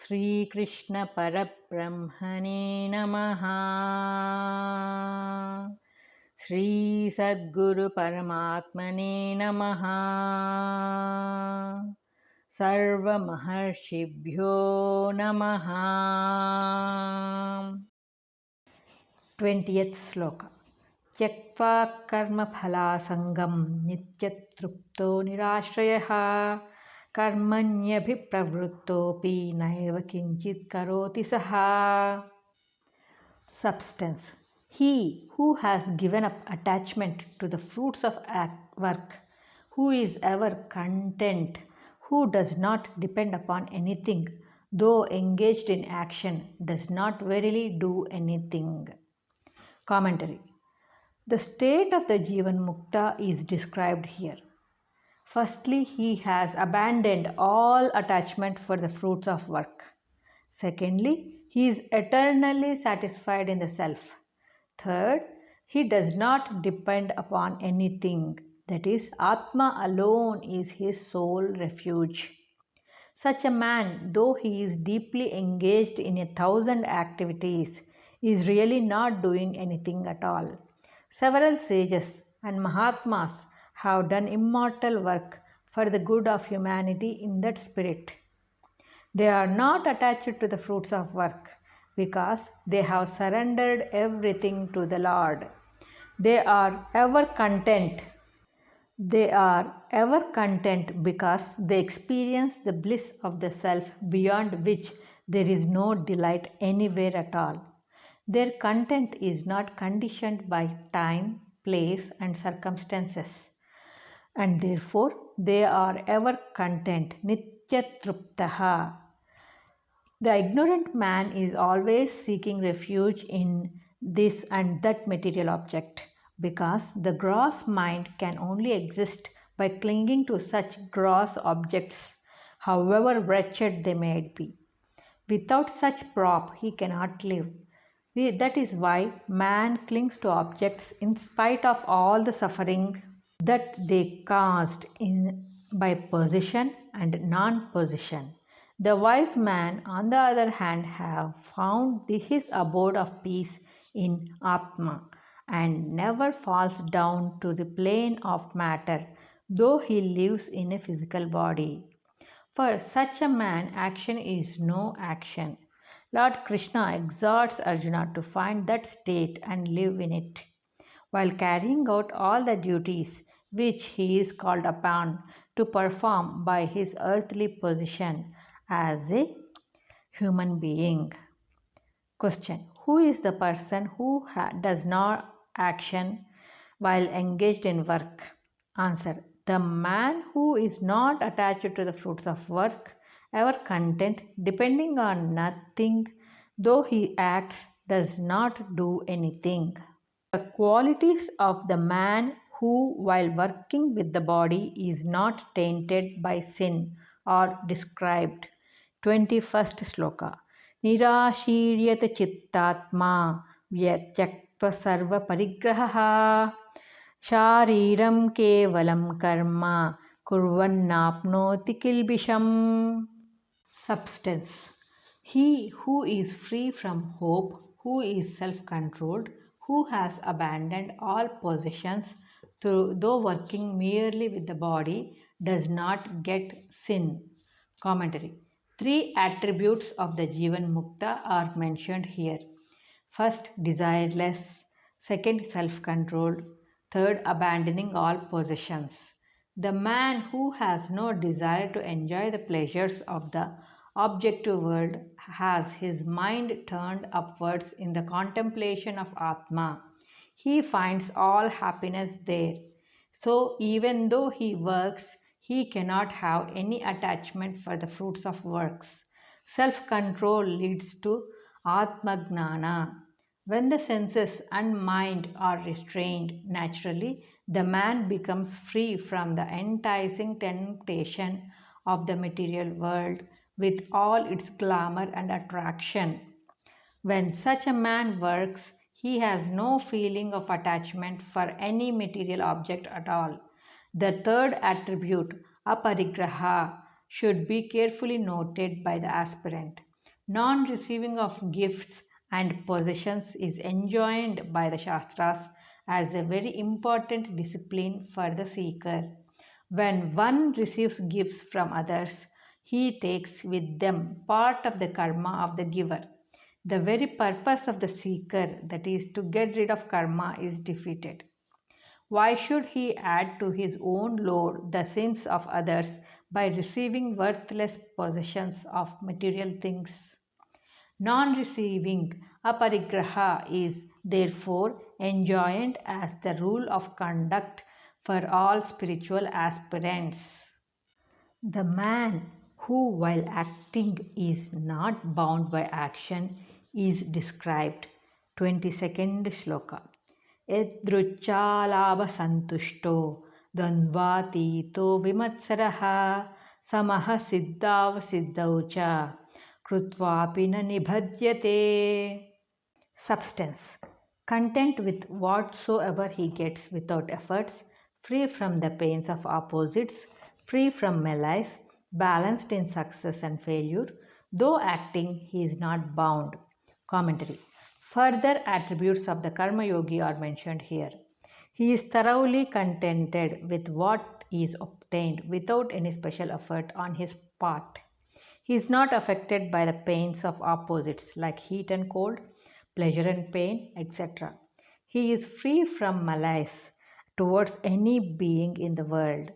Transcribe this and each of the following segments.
Sri Krishna Parabrahmane Namaha. Sri Sadguru Paramatmane Namaha. Sarva Maharshibhyo Namaha. 20th Sloka. Tyaktva karma phala sangam nityatrupto nirashrayaha karmanyabhipravrittopi naiva kinchit karoti saha. Substance. He who has given up attachment to the fruits of work, who is ever content, who does not depend upon anything, though engaged in action, does not verily do anything. Commentary. The state of the Jivan Mukta is described here. Firstly, he has abandoned all attachment for the fruits of work. Secondly, he is eternally satisfied in the self. Third, he does not depend upon anything. That is, Atma alone is his sole refuge. Such a man, though he is deeply engaged in 1,000 activities, is really not doing anything at all. Several sages and Mahatmas have done immortal work for the good of humanity in that spirit. They are not attached to the fruits of work because they have surrendered everything to the Lord. They are ever content. They are ever content because they experience the bliss of the self beyond which there is no delight anywhere at all. Their content is not conditioned by time, place, and circumstances, and therefore they are ever content. Nityatruptaha. The ignorant man is always seeking refuge in this and that material object, because the gross mind can only exist by clinging to such gross objects, however wretched they may be. Without such prop, he cannot live. That is why man clings to objects in spite of all the suffering that they caused by possession and non-possession. The wise man, on the other hand, have found his abode of peace in Atma and never falls down to the plane of matter, though he lives in a physical body. For such a man, action is no action. Lord Krishna exhorts Arjuna to find that state and live in it, while carrying out all the duties which he is called upon to perform by his earthly position as a human being. Question. Who is the person who does not action while engaged in work? Answer. The man who is not attached to the fruits of work, ever content, depending on nothing, though he acts, does not do anything. The qualities of the man who, while working with the body, is not tainted by sin are described. 21st Sloka. Nirashiryat chittatma vyatyaktva sarva parigraha shariram kevalam karma kurvannapnoti kilbisham. Substance. He who is free from hope, who is self-controlled, who has abandoned all possessions, though working merely with the body, does not get sin. Commentary. 3 attributes of the Jivan Mukta are mentioned here. First, desireless. Second, self-controlled. Third, abandoning all possessions. The man who has no desire to enjoy the pleasures of the objective world has his mind turned upwards in the contemplation of Atma. He finds all happiness there. So even though he works, he cannot have any attachment for the fruits of works. Self-control leads to Atma Gnana. When the senses and mind are restrained, naturally, the man becomes free from the enticing temptation of the material world with all its glamour and attraction. When such a man works, he has no feeling of attachment for any material object at all. The third attribute, aparigraha, should be carefully noted by the aspirant. Non-receiving of gifts and possessions is enjoined by the Shastras as a very important discipline for the seeker. When one receives gifts from others, he takes with them part of the karma of the giver. The very purpose of the seeker, that is, to get rid of karma, is defeated. Why should he add to his own load the sins of others by receiving worthless possessions of material things? Non-receiving aparigraha is therefore enjoined as the rule of conduct for all spiritual aspirants. The man who, while acting, is not bound by action is described. 22nd shloka. Yadruchalabhasantushto dvandvatito vimatsaraha samaha siddhav cha krutvapi na nibhadyate. Substance. Content with whatsoever he gets without efforts, free from the pains of opposites, free from malice, balanced in success and failure, though acting he is not bound. Commentary. Further attributes of the Karma Yogi are mentioned here. He is thoroughly contented with what is obtained without any special effort on his part. He is not affected by the pains of opposites like heat and cold, pleasure and pain, etc. He is free from malice towards any being in the world.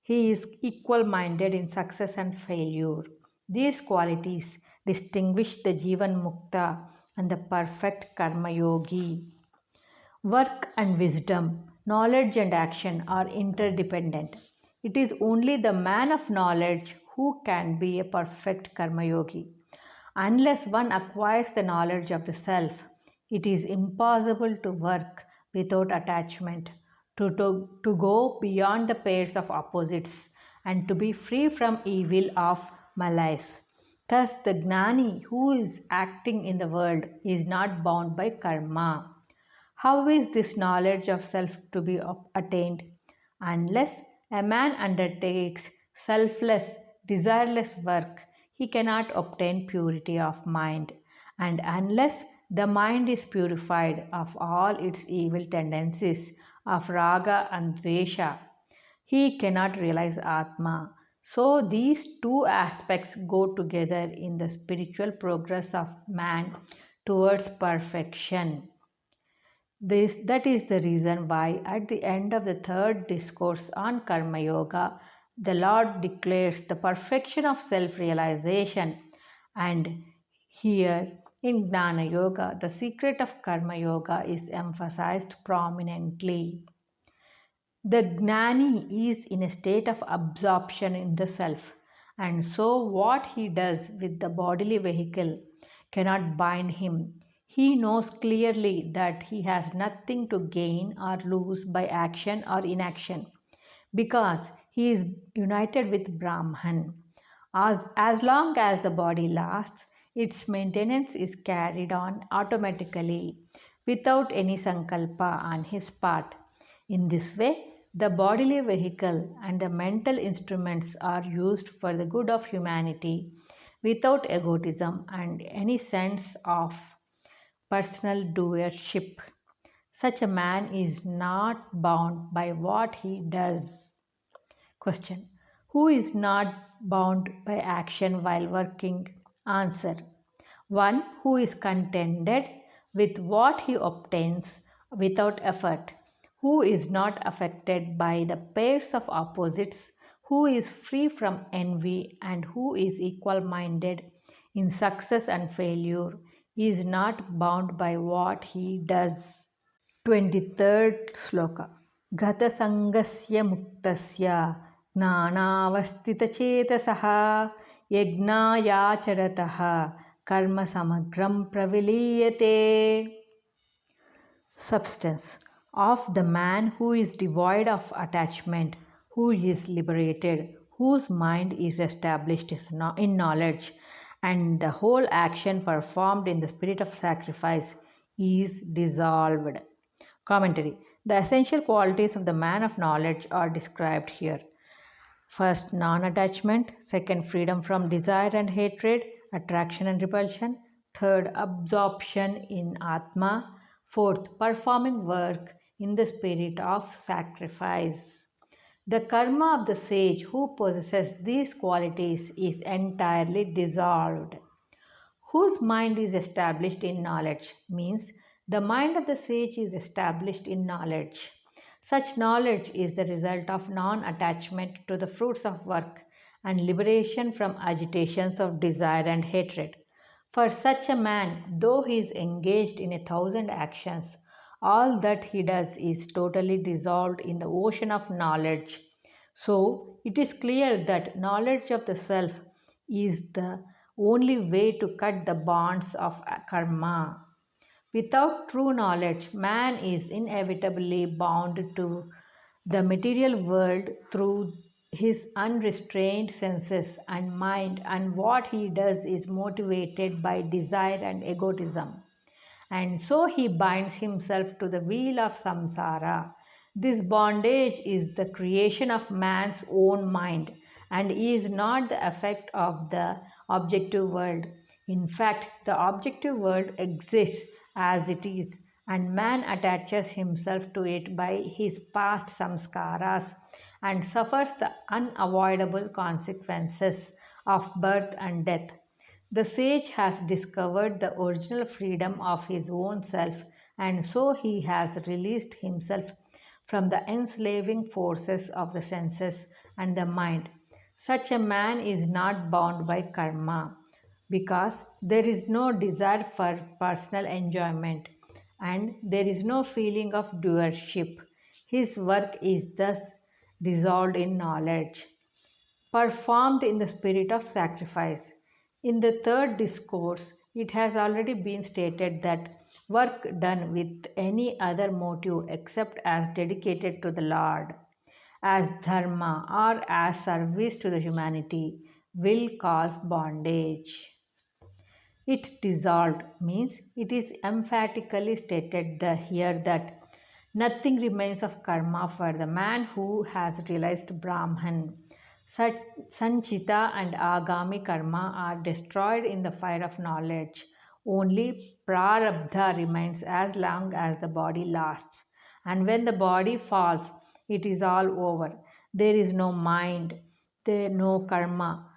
He is equal-minded in success and failure. These qualities distinguish the Jivan Mukta and the perfect Karma Yogi. Work and wisdom, knowledge and action are interdependent. It is only the man of knowledge who can be a perfect Karma Yogi. Unless one acquires the knowledge of the self, it is impossible to work without attachment, to go beyond the pairs of opposites, and to be free from evil of malice. Thus, the Gnani who is acting in the world is not bound by karma. How is this knowledge of self to be attained? Unless a man undertakes selfless, desireless work, he cannot obtain purity of mind, and unless the mind is purified of all its evil tendencies of raga and dvesha, he cannot realize Atma. So these two aspects go together in the spiritual progress of man towards perfection. That is the reason why at the end of the third discourse on Karma Yoga, the Lord declares the perfection of self-realization, and here in Gnana Yoga, the secret of Karma Yoga is emphasized prominently. The Gnani is in a state of absorption in the self, and so what he does with the bodily vehicle cannot bind him. He knows clearly that he has nothing to gain or lose by action or inaction, because he is united with Brahman. As long as the body lasts, its maintenance is carried on automatically without any sankalpa on his part. In this way, the bodily vehicle and the mental instruments are used for the good of humanity without egotism and any sense of personal doership. Such a man is not bound by what he does. Question. Who is not bound by action while working? Answer. One who is contented with what he obtains without effort, who is not affected by the pairs of opposites, who is free from envy, and who is equal-minded in success and failure, is not bound by what he does. 23rd sloka. Gata sangasya muktasya gnanavastitachetasah yajnayacharataha karma samagram praviliyate. Substance. Of the man who is devoid of attachment, who is liberated, whose mind is established in knowledge, and the whole action performed in the spirit of sacrifice is dissolved. Commentary. The essential qualities of the man of knowledge are described here. First, non-attachment. Second, freedom from desire and hatred. attraction and repulsion. Third, absorption in Atma. Fourth, performing work in the spirit of sacrifice. The karma of the sage who possesses these qualities is entirely dissolved. Whose mind is established in knowledge means the mind of the sage is established in knowledge. Such knowledge is the result of non attachment to the fruits of work and liberation from agitations of desire and hatred. For such a man, though he is engaged in 1,000 actions, all that he does is totally dissolved in the ocean of knowledge. So, it is clear that knowledge of the self is the only way to cut the bonds of karma. Without true knowledge, man is inevitably bound to the material world through his unrestrained senses and mind, and what he does is motivated by desire and egotism. And so he binds himself to the wheel of samsara. This bondage is the creation of man's own mind and is not the effect of the objective world. In fact, the objective world exists as it is, and man attaches himself to it by his past samskaras and suffers the unavoidable consequences of birth and death. The sage has discovered the original freedom of his own self, and so he has released himself from the enslaving forces of the senses and the mind. Such a man is not bound by karma because there is no desire for personal enjoyment and there is no feeling of doership. His work is thus dissolved in knowledge performed in the spirit of sacrifice. In the third discourse, it has already been stated that work done with any other motive except as dedicated to the Lord, as dharma, or as service to the humanity will cause bondage. It dissolved means it is emphatically stated here that nothing remains of karma for the man who has realized Brahman. Sanchita and Agami karma are destroyed in the fire of knowledge. Only prarabdha remains as long as the body lasts. And when the body falls, it is all over. There is no mind, there no karma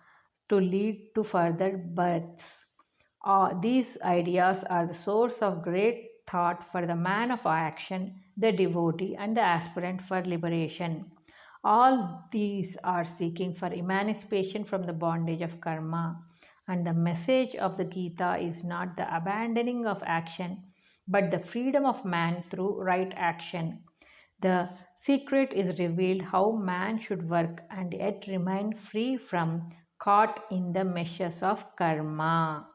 to lead to further births. These ideas are the source of great thought for the man of action, the devotee, and the aspirant for liberation. All these are seeking for emancipation from the bondage of karma. And the message of the Gita is not the abandoning of action, but the freedom of man through right action. The secret is revealed how man should work and yet remain free from caught in the meshes of karma.